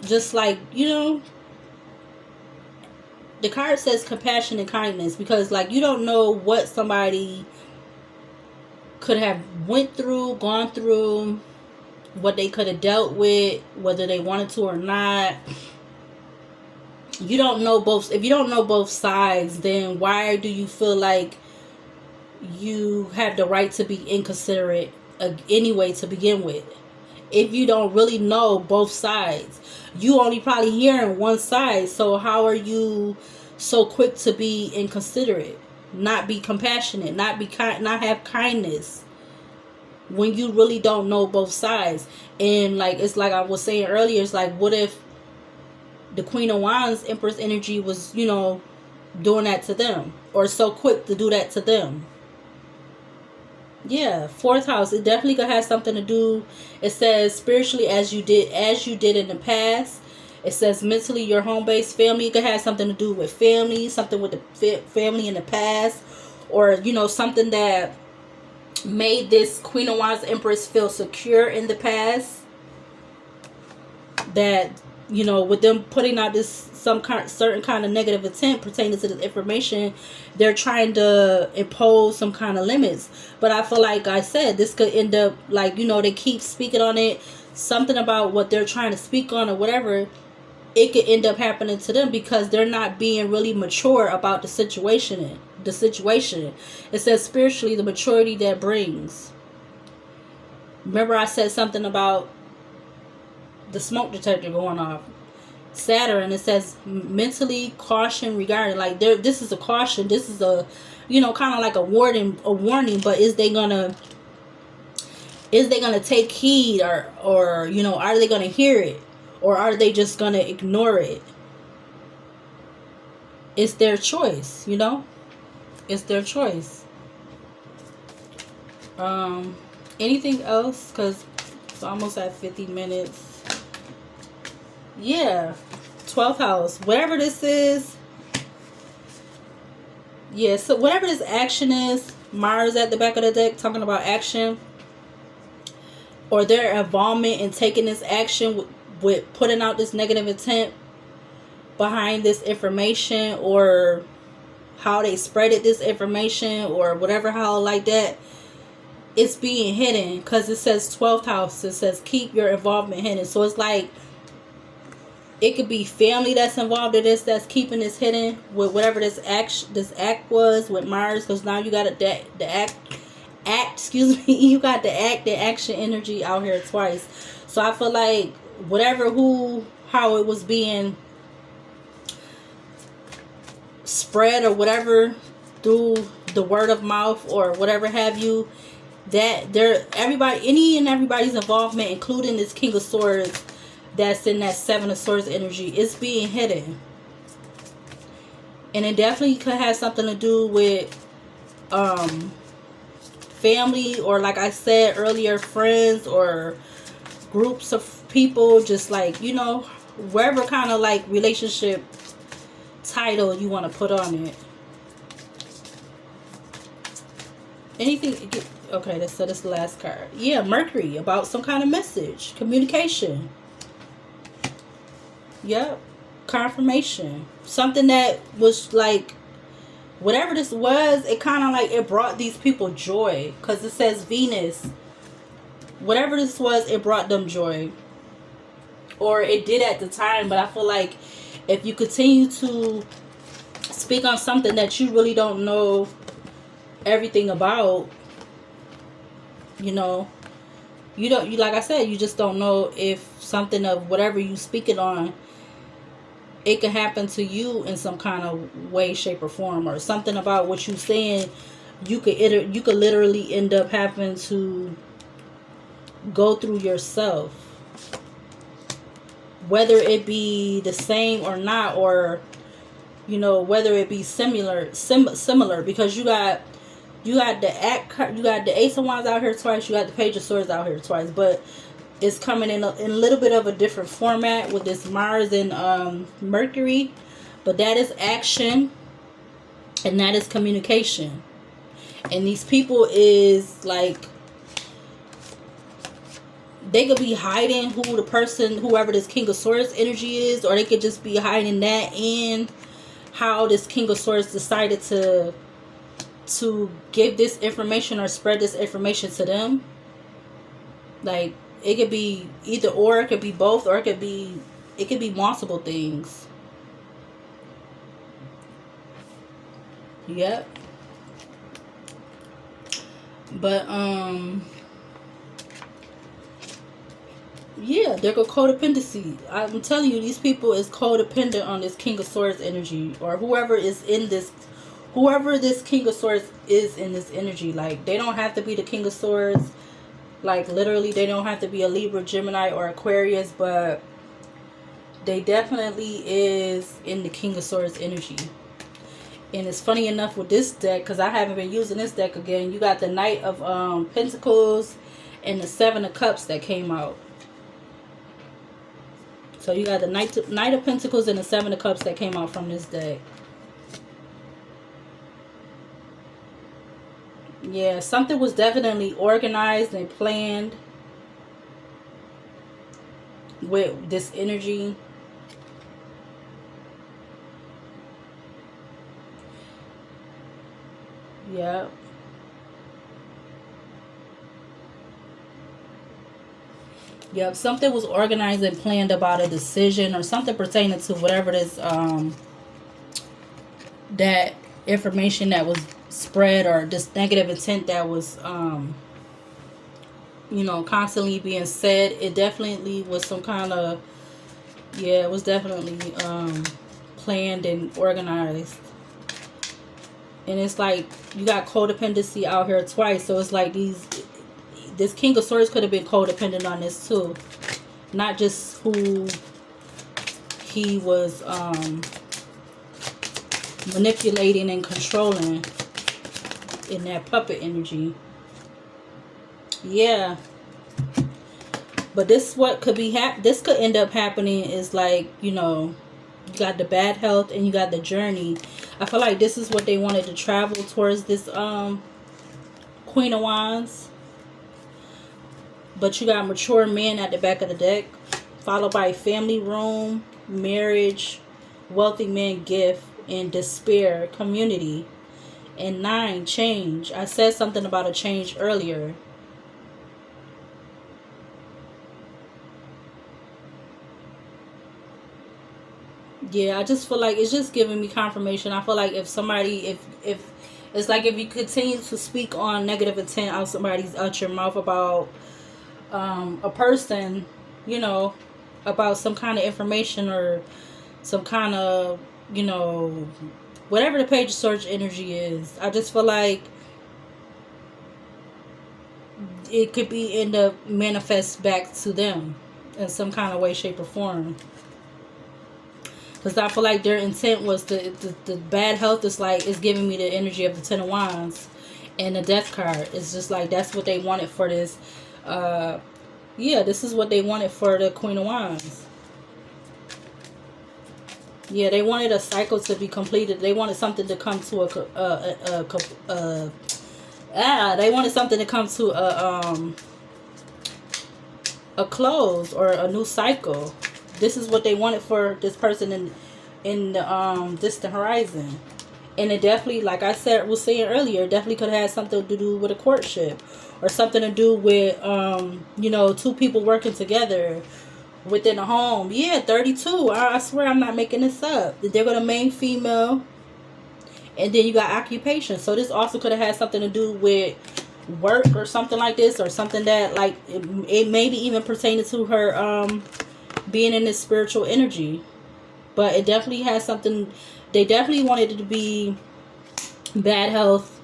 just like, the card says compassion and kindness, because like you don't know what somebody could have gone through, what they could have dealt with, whether they wanted to or not. You don't know both. If you don't know both sides, then why do you feel like you have the right to be inconsiderate anyway to begin with? If you don't really know both sides, you only probably hearing one side. So how are you so quick to be inconsiderate, not be compassionate, not be kind, not have kindness, when you really don't know both sides? And like, it's like I was saying earlier, it's like, what if the Queen of Wands Empress energy was, doing that to them, or so quick to do that to them? Yeah, fourth house. It definitely could have something to do. It says spiritually, as you did in the past. It says mentally, your home-based family. It could have something to do with family, something with the family in the past, or something that made this Queen of Wands Empress feel secure in the past. That with them putting out this certain kind of negative intent pertaining to this information, they're trying to impose some kind of limits. But I feel like I said, this could end up like, they keep speaking on it, something about what they're trying to speak on or whatever. It could end up happening to them because they're not being really mature about the situation. It says spiritually, the maturity that brings. Remember I said something about the smoke detector going off. Saturn, it says mentally caution regarding, like, this is a caution, this is a kind of like a warning, but is they gonna take heed, or are they gonna hear it, or are they just gonna ignore it? It's their choice. It's their choice. Anything else? Because it's almost at 50 minutes. Yeah, 12th house, whatever this is. Yeah, so whatever this action is, Mars at the back of the deck talking about action, or their involvement in taking this action with putting out this negative intent behind this information, or how they spreaded this information, or whatever, how like that. It's being hidden, because it says 12th house. It says keep your involvement hidden. So it's like, it could be family that's involved in this, that's keeping this hidden with whatever this act was with Mars. Because now you got the action energy out here twice. So I feel like how it was being spread or whatever through the word of mouth or whatever have you, that everybody's involvement, including this King of Swords that's in that Seven of Swords energy, is being hidden. And it definitely could have something to do with family, or like I said earlier, friends or groups of people, just like, wherever kind of like relationship title you want to put on it. Anything. Okay, so that's the last card. Yeah, Mercury, about some kind of message, communication. Yep. Confirmation. Something that was like, whatever this was, it kind of like it brought these people joy. Because it says Venus. Whatever this was, it brought them joy. Or it did at the time. But I feel like if you continue to speak on something that you really don't know everything about, you know, you don't, you, like I said, you just don't know if something of whatever you speak it on, it can happen to you in some kind of way, shape, or form, or something about what you're saying. You could literally end up having to go through yourself, whether it be the same or not, or whether it be similar, because you got the Ace of Wands out here twice, you got the Page of Swords out here twice, but it's coming in a little bit of a different format with this Mars and Mercury. But that is action, and that is communication. And these people is like, they could be hiding whoever this King of Swords energy is, or they could just be hiding that in how this King of Swords decided to give this information or spread this information to them. Like, it could be either or, it could be both, or it could be multiple things. Yep. But yeah, there go codependency. I'm telling you, these people is codependent on this King of Swords energy, or whoever this King of Swords is in this energy. Like, they don't have to be the King of Swords. Like, literally, they don't have to be a Libra, Gemini, or Aquarius, but they definitely is in the King of Swords energy. And it's funny enough with this deck, because I haven't been using this deck again. You got the Knight of Pentacles and the Seven of Cups that came out. So you got the Knight of Pentacles and the Seven of Cups that came out from this deck. Yeah, something was definitely organized and planned with this energy. Yeah. Yep, something was organized and planned about a decision or something pertaining to whatever this that information that was spread, or this negative intent that was constantly being said. It definitely was some kind of, yeah, it was definitely planned and organized. And it's like you got codependency out here twice, so it's like this King of Swords could have been codependent on this too, not just who he was manipulating and controlling in that puppet energy. Yeah. But this what could be this could end up happening is like, you got the bad health and you got the journey. I feel like this is what they wanted to travel towards, this Queen of Wands. But you got mature men at the back of the deck, followed by family room, marriage, wealthy man, gift, and despair, community. And 9, change. I said something about a change earlier. Yeah, I just feel like it's just giving me confirmation. I feel like if somebody, if it's like if you continue to speak on negative intent out your mouth about a person, about some kind of information or some kind of, whatever the Page of Swords energy is, I just feel like it could be end up manifest back to them in some kind of way, shape, or form. Because I feel like their intent was the bad health is like, it's giving me the energy of the Ten of Wands and the Death card. It's just like that's what they wanted for this. Yeah, this is what they wanted for the Queen of Wands. Yeah, they wanted a cycle to be completed. They wanted something to come to they wanted something to come to a close or a new cycle. this is what they wanted for this person in the distant horizon. And it definitely, like I said, was saying earlier, definitely could have had something to do with a courtship, or something to do with you know, two people working together within a home. Yeah, 32. I swear I'm not making this up. They're gonna main female, and then you got occupation. So this also could have had something to do with work or something like this, or something that like it maybe even pertaining to her being in this spiritual energy. But it definitely has something. They definitely wanted it to be bad health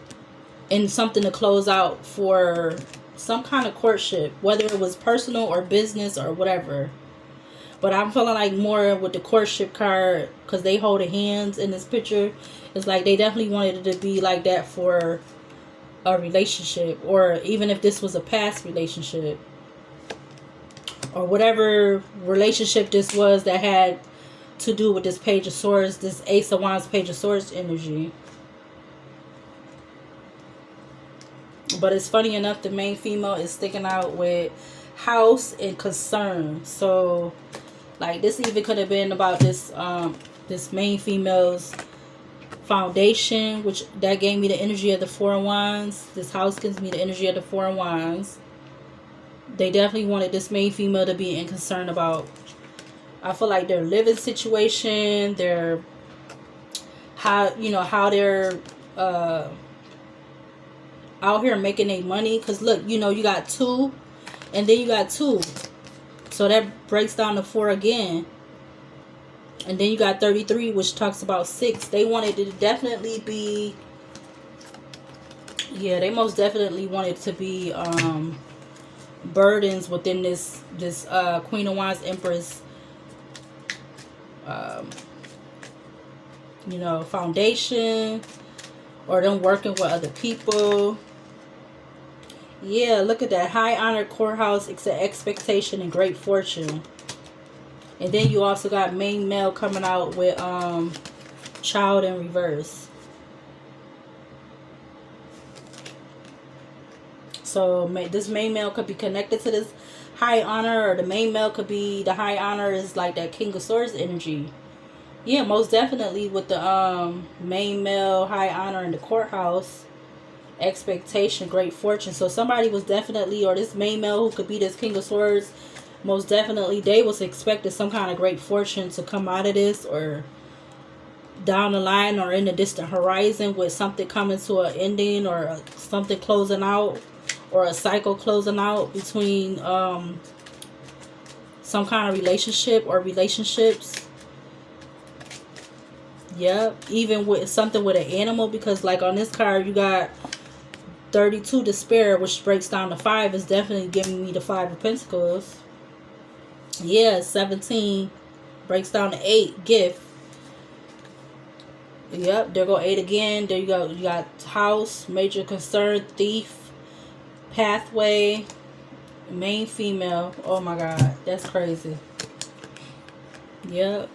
and something to close out for some kind of courtship, whether it was personal or business or whatever. But I'm feeling like more with the courtship card, because they hold hands in this picture. It's like they definitely wanted it to be like that for a relationship, or even if this was a past relationship, or whatever relationship this was that had to do with this Page of Swords, this Ace of Wands, Page of Swords energy. But it's funny enough, the main female is sticking out with house and concern. So like this even could have been about this this main female's foundation, which that gave me the energy of the Four of Wands. This house gives me the energy of the Four of Wands. They definitely wanted this main female to be in concern about, I feel like, their living situation, their how, you know, how they're out here making their money. Because look, you know, you got 2 and then you got 2, so that breaks down to 4 again. And then you got 33, which talks about 6. They wanted it to definitely be, yeah, they most definitely wanted to be burdens within this Queen of Wands Empress you know, foundation, or them working with other people. Yeah, look at that. High honor, courthouse, expectation, and great fortune. And then you also got main male coming out with child in reverse. So this main male could be connected to this high honor, or the main male could be, the high honor is like that King of Swords energy. Yeah, most definitely with the main male, high honor in the courthouse, expectation, great fortune. So somebody was definitely, or this main male who could be this King of Swords, most definitely they was expecting some kind of great fortune to come out of this, or down the line, or in the distant horizon, with something coming to an ending, or something closing out, or a cycle closing out between some kind of relationship or relationships. Yep, even with something with an animal, because like on this card you got 32, despair, which breaks down to 5, is definitely giving me the 5 of Pentacles. Yeah, 17 breaks down to 8, gift. Yep, there go 8 again. There you go. You got house, major concern, thief, pathway, main female. Oh my god, that's crazy. Yep.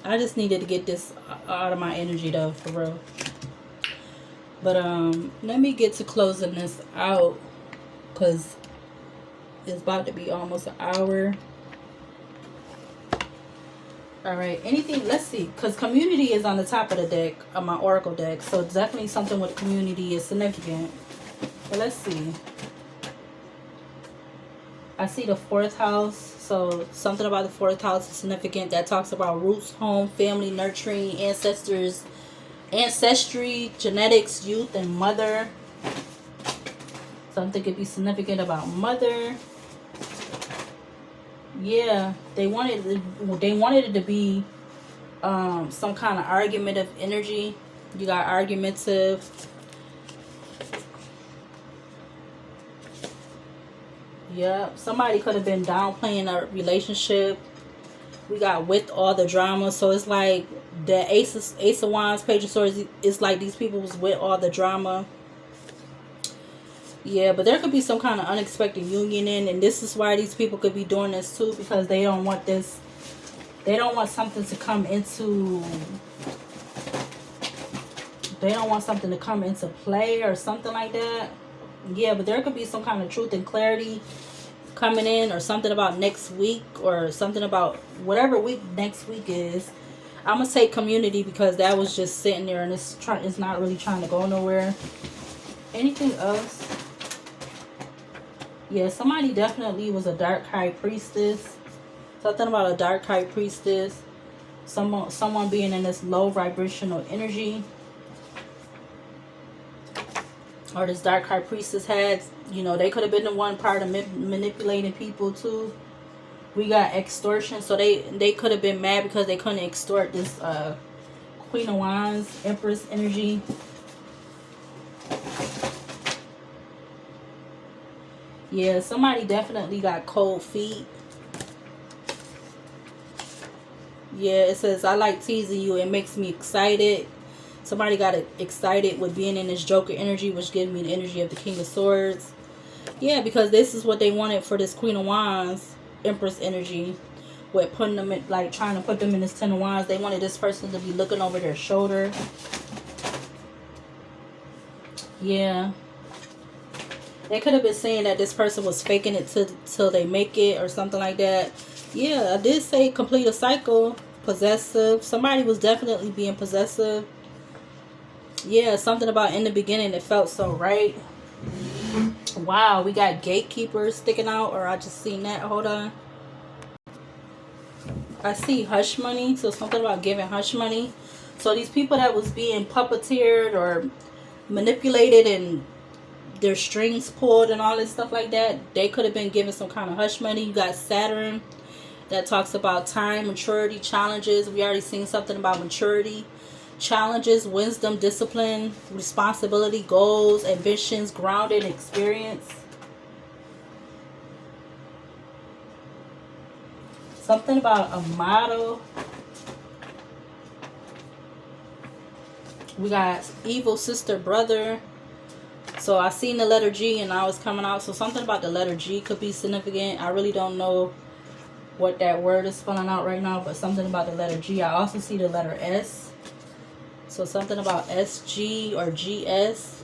I just needed to get this out of my energy though, for real. But let me get to closing this out, because it's about to be almost an hour. Alright, anything, let's see, because community is on the top of the deck, of my oracle deck, so definitely something with community is significant. But let's see. I see the 4th house, so something about the 4th house is significant. That talks about roots, home, family, nurturing, ancestors, ancestry, genetics, youth, and mother. Something could be significant about mother. Yeah, they wanted it to be some kind of argumentative energy. You got argumentative. Yeah, somebody could have been downplaying a relationship. We got with all the drama, so it's like the Ace of Wands, Page of Swords. It's like these people was with all the drama. Yeah, but there could be some kind of unexpected union in, and this is why these people could be doing this too, because they don't want this. They don't want something to come into. They don't want something to come into play or something like that. Yeah, but there could be some kind of truth and clarity coming in, or something about next week, or something about whatever week next week is. I'm gonna say community because that was just sitting there and it's not really trying to go nowhere. Anything else? Yeah, somebody definitely was a dark high priestess. Something about a dark high priestess. Someone being in this low vibrational energy. Or this dark high priestess had, you know, they could have been the one part of manipulating people too. We got extortion, so they could have been mad because they couldn't extort this Queen of Wands, Empress energy. Yeah, somebody definitely got cold feet. Yeah, it says, I like teasing you. It makes me excited. Somebody got excited with being in this Joker energy, which gives me the energy of the King of Swords. Yeah, because this is what they wanted for this Queen of Wands, Empress energy. With putting them in, like, trying to put them in this Ten of Wands. They wanted this person to be looking over their shoulder. Yeah. They could have been saying that this person was faking it till they make it or something like that. Yeah, I did say complete a cycle. Possessive. Somebody was definitely being possessive. Yeah, something about in the beginning it felt so right. Wow, we got gatekeepers sticking out, or I just seen that. Hold on. I see hush money, so something about giving hush money. So these people that was being puppeteered or manipulated and their strings pulled and all this stuff like that, they could have been given some kind of hush money. You got Saturn that talks about time, maturity, challenges. We already seen something about maturity. Challenges, wisdom, discipline, responsibility, goals, ambitions, grounded experience. Something about a motto. We got evil sister, brother. So I seen the letter G and now it's coming out. So something about the letter G could be significant. I really don't know what that word is spelling out right now, but something about the letter G. I also see the letter S. So something about SG or GS.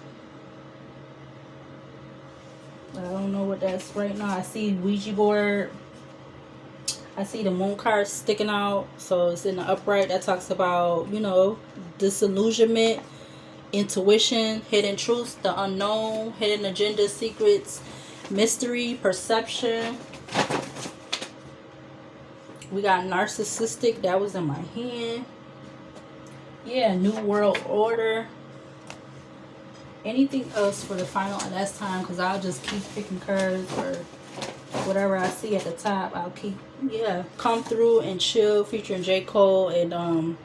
I don't know what that's right now. I see Ouija board. I see the moon card sticking out. So it's in the upright. That talks about, you know, disillusionment, intuition, hidden truths, the unknown, hidden agendas, secrets, mystery, perception. We got narcissistic. That was in my hand. Yeah, New World Order. Anything else for the final and last time? Because I'll just keep picking cards or whatever I see at the top. I'll keep, yeah. Come Through and Chill featuring J. Cole and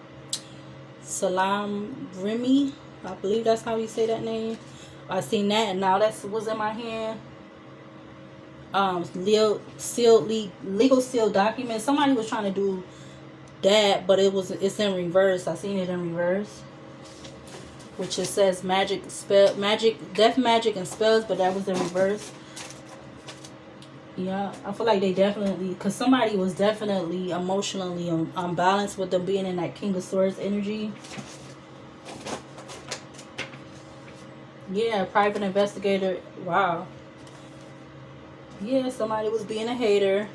Salam Remy. I believe that's how you say that name. I seen that and now that was in my hand. Legal sealed documents. Somebody was trying to do that, but it's in reverse. I seen it in reverse, which it says death magic and spells, but that was in reverse. Yeah, I feel like they definitely, because somebody was definitely emotionally unbalanced with them being in that King of Swords energy. Yeah, private investigator. Wow. Yeah, somebody was being a hater.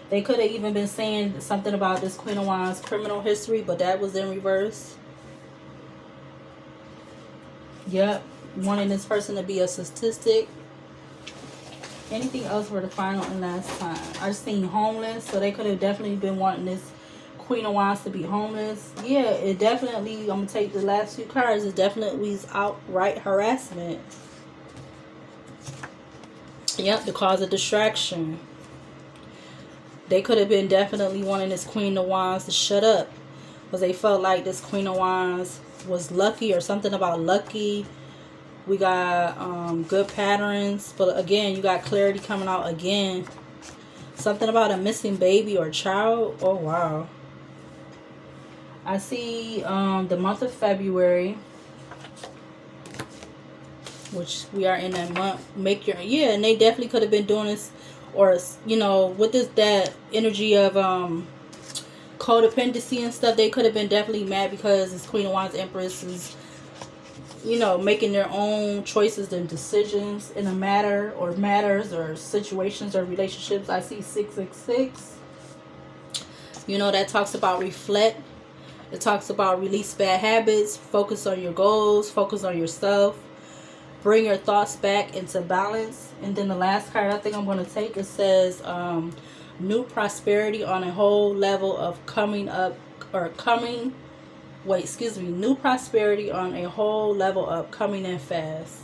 They could have even been saying something about this Queen of Wands criminal history, but that was in reverse. Yep. Wanting this person to be a statistic. Anything else for the final and last time? I just seen homeless, so they could have definitely been wanting this Queen of Wands to be homeless. Yeah, it definitely, I'm going to take the last few cards, it definitely is outright harassment. Yep, the cause of distraction. They could have been definitely wanting this Queen of Wands to shut up, because they felt like this Queen of Wands was lucky or something about lucky. We got good patterns, but again, you got clarity coming out again. Something about a missing baby or child. Oh, wow. I see the month of February, which we are in that month. Yeah, and they definitely could have been doing this, or, you know, with that energy of codependency and stuff. They could have been definitely mad because this Queen of Wands Empress is you know, making their own choices and decisions in a matter or matters or situations or relationships. I see 666. You know, that talks about reflect. It talks about release bad habits, focus on your goals, focus on yourself, bring your thoughts back into balance. And then the last card I think I'm going to take, it says new prosperity on a whole level of coming up or coming wait excuse me new prosperity on a whole level up, coming in fast.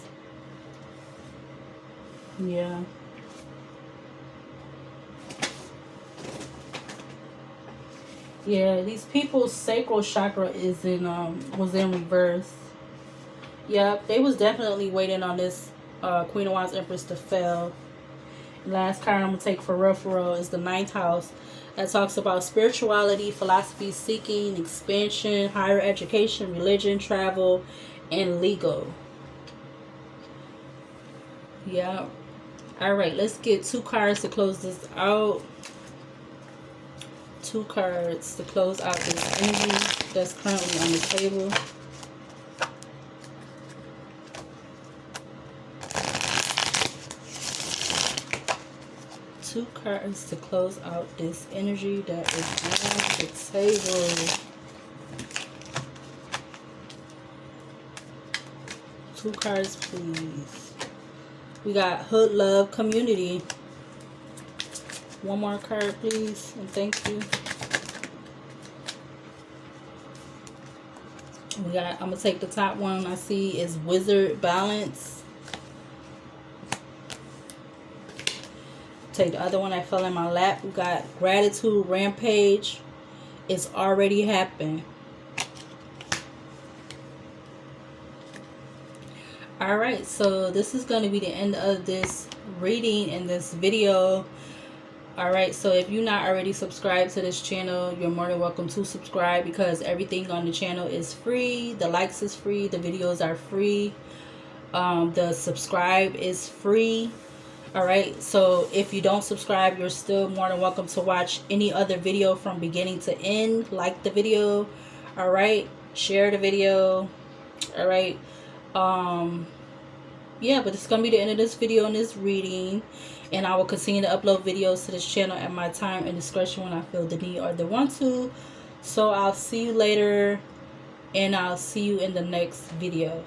Yeah. Yeah, these people's sacral chakra is in was in reverse. Yep, they was definitely waiting on this Queen of Wands Empress to fail. Last card I'm gonna take for real is the ninth house. That talks about spirituality, philosophy, seeking, expansion, higher education, religion, travel, and legal. Yeah. All right, let's get 2 cards to close this out. 2 cards to close out this energy that's currently on the table. Two cards to close out this energy that is on the table. 2 cards, please. We got hood, love, community. 1 more card, please, and thank you. We got, I'm gonna take the top one I see is wizard, balance. Take the other one that fell in my lap. We got gratitude, rampage. It's already happened. Alright, so this is going to be the end of this reading in this video. Alright, so if you're not already subscribed to this channel, you're more than welcome to subscribe, because everything on the channel is free. The likes is free. The videos are free. The subscribe is free. Alright, so if you don't subscribe, you're still more than welcome to watch any other video from beginning to end. Like the video. Alright, share the video. Alright, yeah, but it's gonna be the end of this video and this reading, and I will continue to upload videos to this channel at my time and discretion when I feel the need or the want to. So I'll see you later, and I'll see you in the next video.